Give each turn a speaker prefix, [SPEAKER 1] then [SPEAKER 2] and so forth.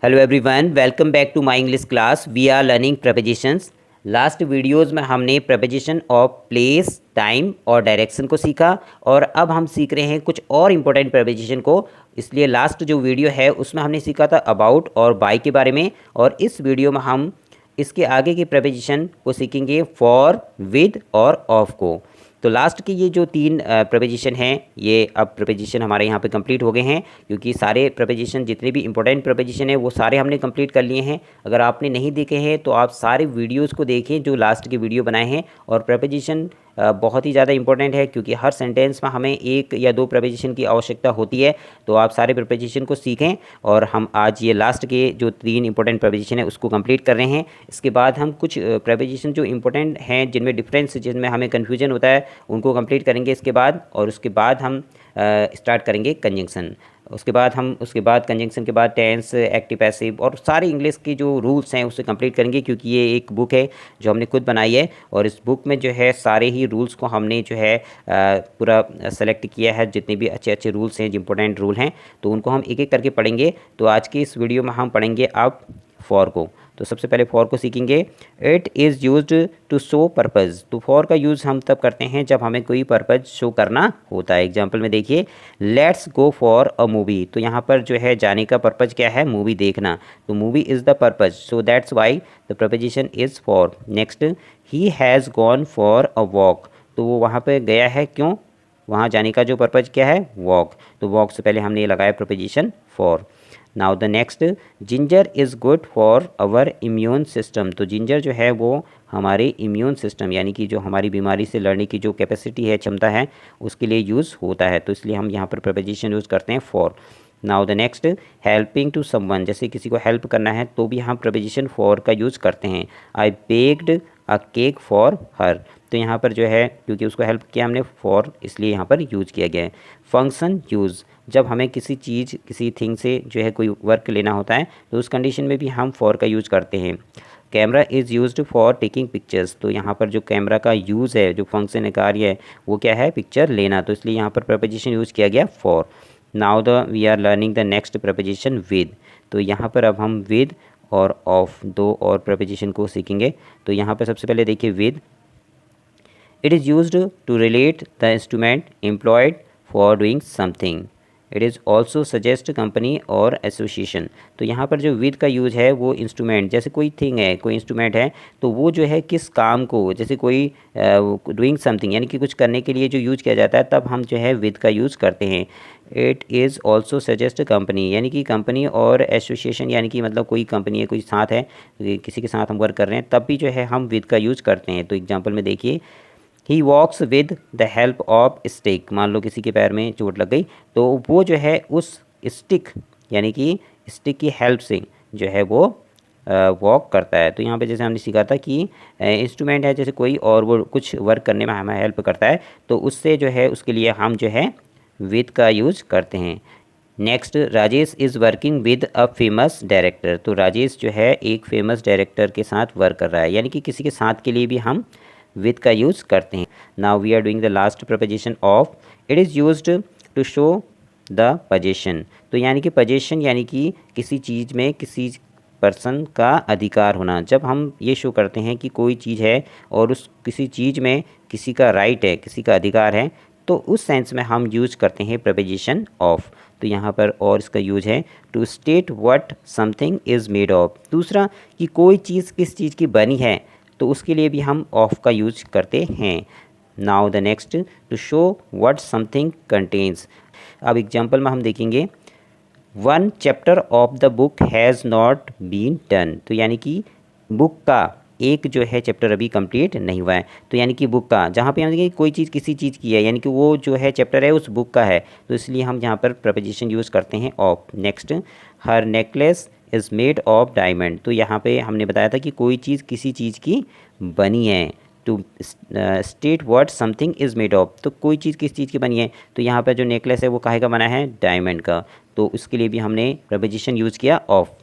[SPEAKER 1] Hello everyone, welcome back to my English class. We are learning prepositions. Last videos में हमने preposition of place, time और direction को सीखा और अब हम सीख रहे हैं कुछ और इम्पोर्टेंट प्रपोजिशन को। इसलिए लास्ट जो वीडियो है उसमें हमने सीखा था अबाउट और बाय के बारे में, और इस वीडियो में हम इसके आगे के प्रपोजिशन को सीखेंगे फॉर, विद और ऑफ को। तो लास्ट के ये जो तीन प्रपोजिशन हैं, ये अब प्रपोजिशन हमारे यहाँ पे कंप्लीट हो गए हैं, क्योंकि सारे प्रपोजिशन जितने भी इंपॉर्टेंट प्रपोजिशन हैं वो सारे हमने कंप्लीट कर लिए हैं। अगर आपने नहीं देखे हैं तो आप सारे वीडियोस को देखें जो लास्ट के वीडियो बनाए हैं। और प्रपोजिशन बहुत ही ज़्यादा इंपॉर्टेंट है, क्योंकि हर सेंटेंस में हमें एक या दो प्रपोजिशन की आवश्यकता होती है। तो आप सारे प्रपोजिशन को सीखें और हम आज ये लास्ट के जो तीन इंपॉर्टेंट प्रपोजिशन है उसको कंप्लीट कर रहे हैं। इसके बाद हम कुछ प्रपोजिशन जो इंपॉर्टेंट हैं, जिनमें डिफरेंस, जिनमें हमें कन्फ्यूजन होता है, उनको कंप्लीट करेंगे इसके बाद। और उसके बाद हम स्टार्ट करेंगे कंजंक्शन। उसके बाद कंजंक्शन के बाद टेंस, एक्टिव, पैसिव और सारे इंग्लिश के जो रूल्स हैं उससे कंप्लीट करेंगे, क्योंकि ये एक बुक है जो हमने खुद बनाई है और इस बुक में जो है सारे ही रूल्स को हमने जो है पूरा सेलेक्ट किया है। जितने भी अच्छे अच्छे रूल्स हैं, जो इंपॉर्टेंट रूल हैं, तो उनको हम एक एक करके पढ़ेंगे। तो आज की इस वीडियो में हम पढ़ेंगे अब फॉर को। तो सबसे पहले फॉर को सीखेंगे। It is used to show purpose. तो फॉर का यूज़ हम तब करते हैं जब हमें कोई पर्पज़ शो करना होता है। एग्जांपल में देखिए, let's go for a movie. तो यहाँ पर जो है जाने का पर्पज़ क्या है? मूवी देखना। तो movie is the purpose, so that's why the preposition is for. Next, he has gone for a walk. तो वो वहाँ पर गया है, क्यों? वहाँ जाने का जो पर्पज़ क्या है? वॉक। तो वॉक से पहले हमने लगाया preposition for. Now the next, ginger is good for our immune system. तो जिंजर जो है वो हमारे इम्यून सिस्टम, यानी कि जो हमारी बीमारी से लड़ने की जो कैपेसिटी है, क्षमता है, उसके लिए यूज़ होता है। तो इसलिए हम यहाँ पर प्रपोजिशन यूज़ करते हैं for. Now the next, helping to someone. जैसे किसी को हेल्प करना है तो भी हम प्रपोजिशन फॉर का यूज़ करते हैं। I baked a cake for her. तो यहाँ पर जो है, क्योंकि उसको हेल्प किया हमने, फॉर, इसलिए यहाँ पर यूज़ किया गया है। फंक्शन यूज़, जब हमें किसी चीज़, किसी थिंग से जो है कोई वर्क लेना होता है तो उस कंडीशन में भी हम फॉर का यूज़ करते हैं। Camera is used for taking pictures. तो यहाँ पर जो कैमरा का यूज़ है, जो फंक्शन है, कार्य है, वो क्या है? पिक्चर लेना। तो इसलिए यहाँ पर प्रपोजिशन यूज़ किया गया for. Now we are learning the next preposition with. तो यहाँ पर अब हम विद और ऑफ दो और प्रपोजिशन को सीखेंगे। तो यहाँ पर सबसे पहले देखिए with. It is used to relate the instrument employed for doing something. It is also suggest company और एसोसिएशन। तो यहाँ पर जो विद का यूज़ है वो इंस्ट्रूमेंट, जैसे कोई थिंग है, कोई इंस्ट्रूमेंट है, तो वो जो है किस काम को, जैसे कोई डूइंग समथिंग, यानी कि कुछ करने के लिए जो यूज़ किया जाता है, तब हम जो है विद का यूज़ करते हैं। It is also suggest company, यानी कि कंपनी और एसोसिएशन, यानी कि मतलब कोई कंपनी है, कोई साथ है, किसी के साथ हम वर्क कर रहे हैं, तब भी जो है हम विद का यूज़ करते हैं। तो एग्जाम्पल में देखिए, he walks with the help of stick. मान लो किसी के पैर में चोट लग गई, तो वो जो है उस स्टिक, यानी कि स्टिक की हेल्प से जो है वो वॉक करता है। तो यहाँ पे जैसे हमने सीखा था कि इंस्ट्रूमेंट है जैसे कोई, और वो कुछ वर्क करने में हमें हेल्प करता है, तो उससे जो है, उसके लिए हम जो है विद का यूज़ करते हैं। Next, Rajesh is working with a famous director. तो राजेश जो है एक फेमस डायरेक्टर के साथ वर्क कर रहा है, यानी कि किसी के साथ के लिए भी हम विद का यूज़ करते हैं। Now we are doing the last preposition of. It is used to show the position. तो यानी कि पोजीशन, यानी कि किसी चीज़ में किसी पर्सन का अधिकार होना। जब हम ये शो करते हैं कि कोई चीज़ है और उस किसी चीज़ में किसी का राइट है, किसी का अधिकार है, तो उस सेंस में हम यूज करते हैं प्रपोजिशन ऑफ। तो यहाँ पर और इसका यूज है to state what something is made of. दूसरा, कि कोई चीज़ किस चीज़ की बनी है, तो उसके लिए भी हम ऑफ का यूज करते हैं। Now the next, to show what something contains. अब एग्जाम्पल में हम देखेंगे, one chapter of the book has not been done. तो यानी कि बुक का एक जो है चैप्टर अभी कंप्लीट नहीं हुआ है। तो यानी कि बुक का, जहाँ पे हम देखेंगे कोई चीज़ किसी चीज़ की है, यानी कि वो जो है चैप्टर है उस बुक का है, तो इसलिए हम यहाँ पर प्रपोजिशन यूज़ करते हैं of. Next, her necklace is made of diamond. तो यहाँ पे हमने बताया था कि कोई चीज़ किसी चीज़ की बनी है। To state what something is made of, तो कोई चीज़ किस चीज़ की बनी है, तो यहाँ पर जो नेकलेस है वो काहे का बना है? डायमंड का। तो उसके लिए भी हमने प्रपोजिशन यूज़ किया ऑफ।